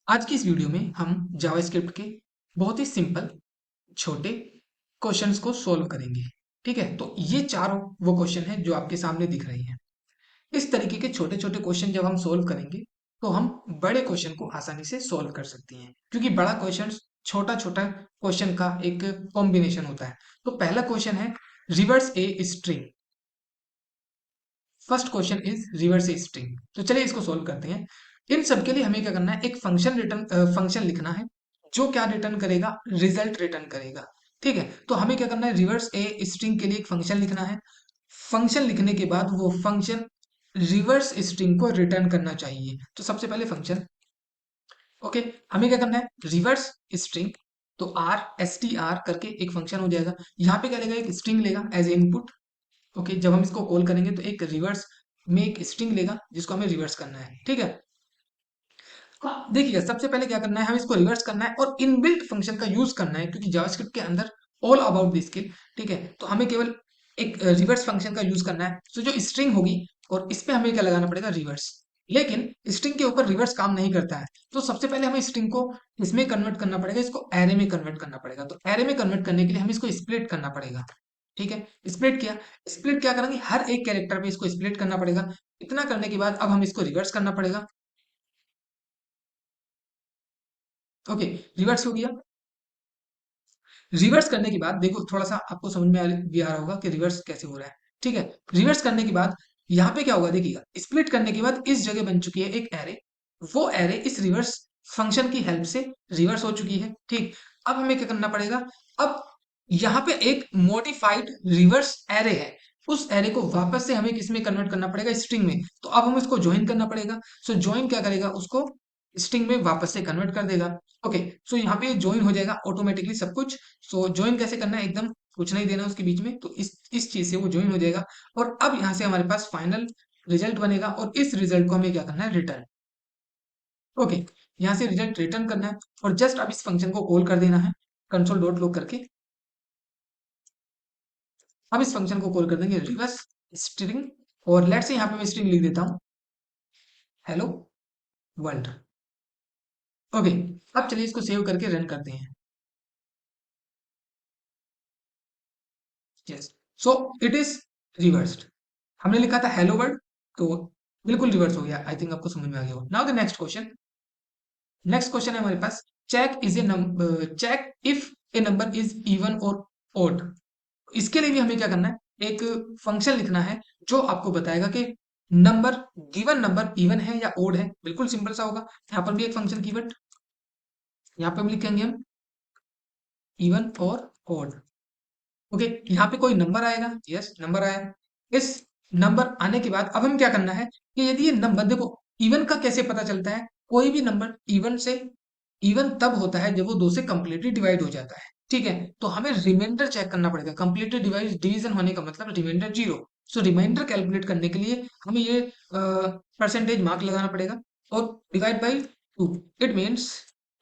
आज की इस वीडियो में हम जावास्क्रिप्ट के बहुत ही सिंपल छोटे क्वेश्चंस को सॉल्व करेंगे। ठीक है, तो ये चारों वो क्वेश्चन हैं जो आपके सामने दिख रहे हैं। इस तरीके के छोटे छोटे क्वेश्चन जब हम सॉल्व करेंगे तो हम बड़े क्वेश्चन को आसानी से सॉल्व कर सकते हैं, क्योंकि बड़ा क्वेश्चन छोटा छोटा क्वेश्चन का एक कॉम्बिनेशन होता है। तो पहला क्वेश्चन है reverse a string. First question is reverse a string. तो चलिए इसको सॉल्व करते हैं। इन सब के लिए हमें क्या करना है, एक फंक्शन लिखना है जो क्या रिटर्न करेगा, रिजल्ट रिटर्न करेगा। ठीक है, तो हमें क्या करना है, रिवर्स ए स्ट्रिंग के लिए एक फंक्शन लिखना है। फंक्शन लिखने के बाद वो फंक्शन रिवर्स स्ट्रिंग को रिटर्न करना चाहिए। तो सबसे पहले फंक्शन, ओके, हमें क्या करना है, रिवर्स स्ट्रिंग। तो आर एस टी आर करके एक फंक्शन हो जाएगा। यहाँ पे क्या लेगा, एक स्ट्रिंग लेगा एज ए इनपुट। ओके, जब हम इसको कॉल करेंगे तो एक रिवर्स में एक स्ट्रिंग लेगा जिसको हमें रिवर्स करना है। ठीक है, देखिए सबसे पहले क्या करना है, हमें इसको रिवर्स करना है और इनबिल्ट फंक्शन का यूज करना है, क्योंकि जावास्क्रिप्ट के अंदर ऑल अबाउट द स्किल। ठीक है, तो हमें केवल एक रिवर्स फंक्शन का यूज करना है। तो जो स्ट्रिंग होगी और इस पे हमें क्या लगाना पड़ेगा, रिवर्स। लेकिन स्ट्रिंग के ऊपर रिवर्स काम नहीं करता है, तो सबसे पहले हमें स्ट्रिंग को इसमें कन्वर्ट करना पड़ेगा, इसको एरे में कन्वर्ट करना पड़ेगा। तो एरे में कन्वर्ट करने के लिए हमें इसको स्प्लिट करना पड़ेगा। ठीक है, स्प्लिट किया। स्प्लिट क्या करेंगे, हर एक कैरेक्टर पे इसको स्प्लिट करना पड़ेगा। इतना करने के बाद अब हम इसको रिवर्स करना पड़ेगा। ओके, रिवर्स हो गया। रिवर्स करने के बाद देखो, थोड़ा सा आपको समझ में भी आ रहा होगा कि रिवर्स कैसे हो रहा है। ठीक है, रिवर्स करने के बाद यहाँ पे क्या होगा, देखिएगा स्प्लिट करने के बाद इस जगह बन चुकी है एक एरे। वो एरे इस रिवर्स फंक्शन की हेल्प से रिवर्स हो चुकी है। ठीक, अब हमें क्या करना पड़ेगा, अब यहाँ पे एक मॉडिफाइड रिवर्स एरे है, उस एरे को वापस से हमें किसमें कन्वर्ट करना पड़ेगा, स्ट्रिंग में। तो अब हम इसको ज्वाइन करना पड़ेगा। सो ज्वाइन क्या करेगा, उसको स्ट्रिंग में वापस से कन्वर्ट कर देगा। ओके, सो यहाँ पे ज्वाइन हो जाएगा ऑटोमेटिकली सब कुछ। सो ज्वाइन कैसे करना है, एकदम कुछ नहीं देना उसके बीच में, तो इस चीज से वो ज्वाइन हो जाएगा। और अब यहाँ से हमारे पास फाइनल रिजल्ट बनेगा और इस रिजल्ट को हमें क्या करना है, रिटर्न। ओके, यहाँ से रिजल्ट रिटर्न करना है और जस्ट अब इस फंक्शन को कॉल कर देना है कंसोल डॉट लॉग करके। अब इस फंक्शन को कॉल कर देंगे रिवर्स स्ट्रिंग, और लेट से यहाँ पे मैं स्ट्रिंग लिख देता हूँ, हेलो वर्ल्ड। ओके, अब चलिए इसको सेव करके रन करते हैं। Yes, so it is reversed. हमने लिखा था हेलो वर्ल्ड, तो बिल्कुल रिवर्स हो गया। आई थिंक आपको समझ में आ गया हो। Now the next question. Next question है हमारे पास, check is a number, check if a number is even और ओड। इसके लिए भी हमें क्या करना है, एक फंक्शन लिखना है जो आपको बताएगा कि नंबर, गिवन नंबर इवन है या ओड है। बिल्कुल सिंपल सा होगा। यहाँ पर भी एक फंक्शन कीवर्ड, यहाँ पे हम लिखेंगे हम इवन और ओड। ओके, यहाँ पे कोई नंबर आएगा, यस नंबर आया। इस नंबर आने के बाद अब हम क्या करना है कि यदि ये नंबर, देखो इवन का कैसे पता चलता है, कोई भी नंबर इवन से, इवन तब होता है जब वो दो से कंप्लीटली डिवाइड हो जाता है। ठीक है, तो हमें रिमाइंडर चेक करना पड़ेगा। कंप्लीटली डिवाइड, डिवीजन होने का मतलब रिमाइंडर जीरो। सो रिमाइंडर कैलकुलेट करने के लिए हमें ये परसेंटेज मार्क लगाना पड़ेगा और divide by two. It means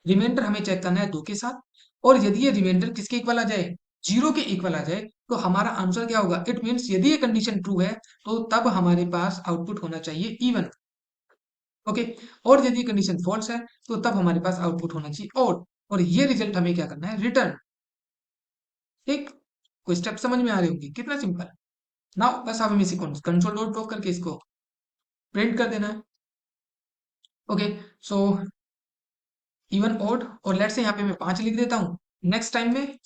remainder हमें चेक करना है 2 के साथ, और यदि ये रिमाइंडर किसके इक्वल आ जाए, 0 के इक्वल आ जाए, तो हमारा आंसर क्या होगा। इट मीन्स यदि ये कंडीशन ट्रू है तो तब हमारे पास आउटपुट होना चाहिए इवन। ओके, और यदि कंडीशन फॉल्स है तो तब हमारे पास आउटपुट होना चाहिए ऑड। और ये रिजल्ट हमें क्या करना है, रिटर्न। ठीक, कोई स्टेप समझ में आ रही होगी, कितना सिंपल। नाउ बस आप हमें इसी कंसोल डॉट लॉग करके इसको प्रिंट कर देना है। ओके, सो इवन ऑड, और लेट्स से यहाँ पे मैं 5 लिख देता हूँ। नेक्स्ट टाइम में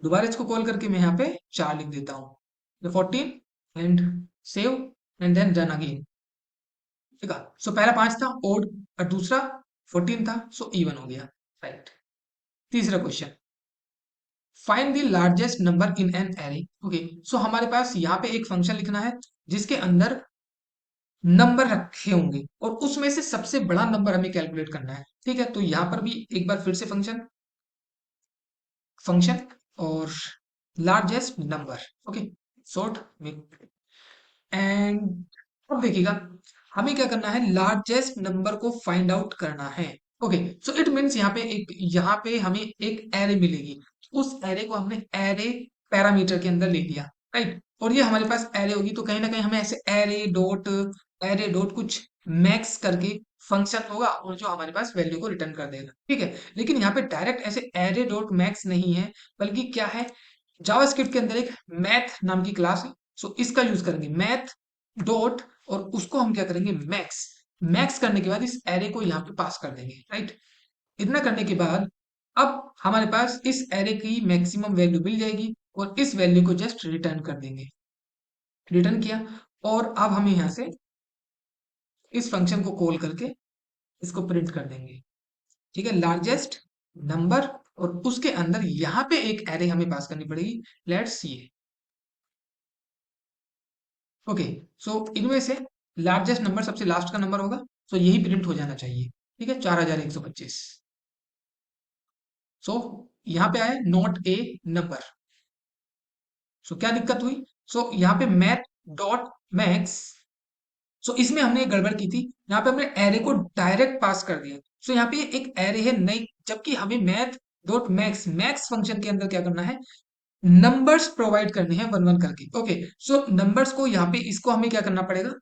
दोबारा इसको कॉल करके मैं यहाँ पे 4 लिख देता हूँ, 14 and save and then run again. ठीक है, सो पहला 5 था ओड और दूसरा 14 था, सो इवन हो गया। राइट, तीसरा question, find the largest number in an array. Okay, so हमारे पास यहाँ पे एक फंक्शन लिखना है जिसके अंदर नंबर रखे होंगे और उसमें से सबसे बड़ा नंबर हमें कैलकुलेट करना है। ठीक है, तो यहाँ पर भी एक बार फिर से फंक्शन, फंक्शन और लार्जेस्ट नंबर। ओके, शॉर्ट में, एंड अब देखिएगा हमें क्या करना है, लार्जेस्ट नंबर को फाइंड आउट करना है। ओके, सो इट मीन्स यहाँ पे एक, यहाँ पे हमें एक एरे मिलेगी, उस एरे को हमने एरे पैरामीटर के अंदर ले लिया। राइट, और ये हमारे पास एरे होगी, तो कहीं ना कहीं हमें ऐसे एरे डॉट कुछ मैक्स करके फंक्शन होगा और जो हमारे पास वैल्यू को रिटर्न कर देगा, ठीक है। लेकिन यहाँ पे डायरेक्ट ऐसे एरे डॉट मैक्स नहीं है, बल्कि क्या है, जावास्क्रिप्ट के अंदर एक मैथ नाम की क्लास है। सो इसका यूज करेंगे मैथ डॉट, और उसको हम क्या करेंगे, मैक्स। मैक्स करने के बाद इस एरे को यहाँ पे पास कर देंगे, राइट। इतना करने के बाद अब हमारे पास इस एरे की मैक्सिमम वैल्यू मिल जाएगी, और इस वैल्यू को जस्ट रिटर्न कर देंगे। रिटर्न किया, और अब हम यहाँ से इस फंक्शन को कॉल करके इसको प्रिंट कर देंगे, ठीक है, लार्जेस्ट नंबर। और उसके अंदर यहाँ पे एक एरे हमें पास करनी पड़ेगी, लेट्स सी। ओके, सो इनमें से लार्जेस्ट नंबर सबसे लास्ट का नंबर होगा, सो यही प्रिंट हो जाना चाहिए, ठीक है, 4125। सो यहाँ पे आए नॉट ए नंबर। सो क्या दिक्कत हुई, सो यहाँ पे मैथ डॉट मैक्स, सो इसमें हमने एक गड़बड़ की थी। यहाँ पे हमने एरे को डायरेक्ट पास कर दिया। सो यहाँ पे एक एरे है नई, जबकि हमें math dot max, max function के अंदर क्या करना है, नंबर्स प्रोवाइड करने हैं वन वन करके। ओके, सो नंबर्स को यहाँ पे इसको हमें क्या करना पड़ेगा,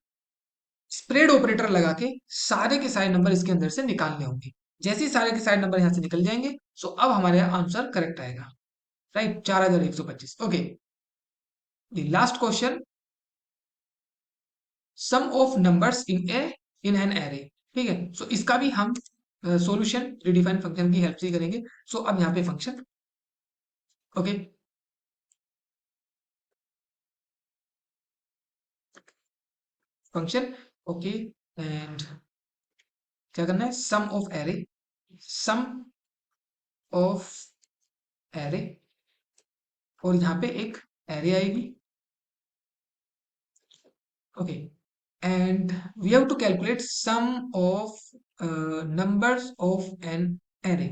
स्प्रेड ऑपरेटर लगा के सारे के सारे नंबर इसके अंदर से निकालने होंगे। जैसे ही सारे के सारे नंबर यहाँ से निकल जाएंगे, सो अब हमारे आंसर करेक्ट आएगा, right, 4125। Okay, last question, sum of numbers in an array, ठीक है। सो इसका भी हम सॉल्यूशन रिडिफाइन फंक्शन की हेल्प से ही करेंगे। सो अब यहाँ पे function, okay, function, okay, and क्या करना है, sum of array, sum of array, और यहाँ पे एक एरे आएगी, okay, and we have to calculate sum of numbers of an array.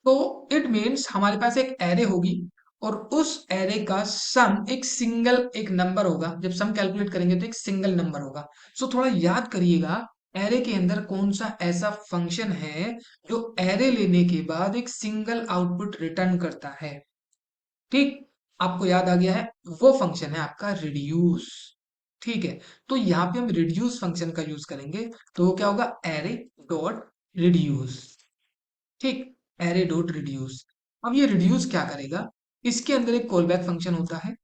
तो इट मीन्स हमारे पास एक एरे होगी, और उस एरे का सम एक सिंगल एक नंबर होगा। जब सम कैलकुलेट करेंगे तो एक सिंगल नंबर होगा। सो थोड़ा याद करिएगा, एरे के अंदर कौन सा ऐसा फंक्शन है जो एरे लेने के बाद एक सिंगल आउटपुट रिटर्न करता है, ठीक। आपको याद आ गया है, वो फंक्शन है आपका रिड्यूस, ठीक है। तो यहाँ पे हम रिड्यूस फंक्शन का यूज करेंगे, तो वो क्या होगा, एरे डॉट रिड्यूस, ठीक, एरे डॉट रिड्यूस। अब ये रिड्यूस क्या करेगा, इसके अंदर एक कॉल बैक फंक्शन होता है।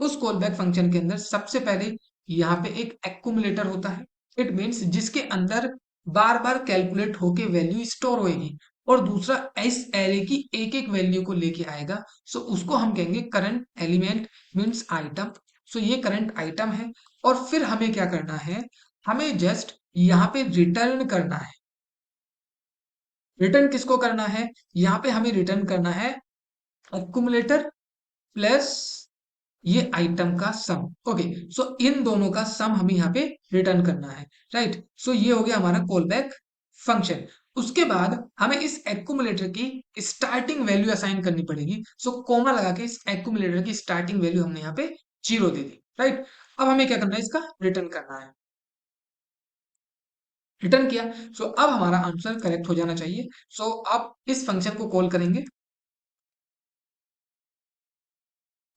उस कॉल बैक फंक्शन के अंदर सबसे पहले यहाँ पे एक एक्यूमुलेटर होता है। इट मीन्स जिसके अंदर बार बार कैलकुलेट होके वैल्यू स्टोर होएगी, और दूसरा इस एरे की एक एक वैल्यू को लेके आएगा। सो उसको हम कहेंगे करंट एलिमेंट, मीन्स आइटम। सो ये करंट आइटम है, और फिर हमें क्या करना है, हमें जस्ट यहाँ पे रिटर्न करना है। रिटर्न किसको करना है, यहाँ पे हमें रिटर्न करना है एक्यूमुलेटर प्लस ये आइटम का सम। ओके, सो इन दोनों का सम हमें यहाँ पे रिटर्न करना है, राइट। सो ये हो गया हमारा कॉल बैक फंक्शन। उसके बाद हमें इस एक्यूमुलेटर की स्टार्टिंग वैल्यू असाइन करनी पड़ेगी। सो कोमा लगा के इस एक्यूमुलेटर की स्टार्टिंग वैल्यू हमने यहाँ पे 0 दे दी, राइट। अब हमें क्या करना है, इसका रिटर्न करना है। रिटर्न किया, सो अब हमारा आंसर करेक्ट हो जाना चाहिए। सो अब इस फंक्शन को कॉल करेंगे,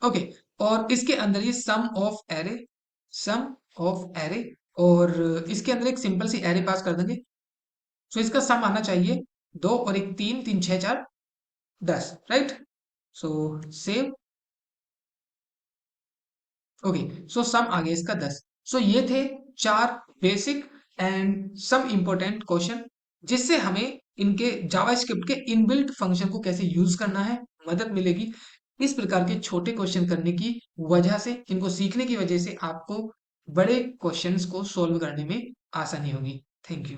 ओके, और इसके अंदर ये sum of array, sum of array, और इसके अंदर एक सिंपल सी एरे पास कर देंगे। सो इसका सम आना चाहिए 2 और 1 3, 3 6 4 10, right. So save, okay, so sum आ गया इसका 10। सो ये थे 4 basic and some important question, जिससे हमें इनके जावास्क्रिप्ट के इनबिल्ट फंक्शन को कैसे यूज करना है मदद मिलेगी। इस प्रकार के छोटे क्वेश्चन करने की वजह से, इनको सीखने की वजह से आपको बड़े क्वेश्चंस को सॉल्व करने में आसानी होगी। Thank you.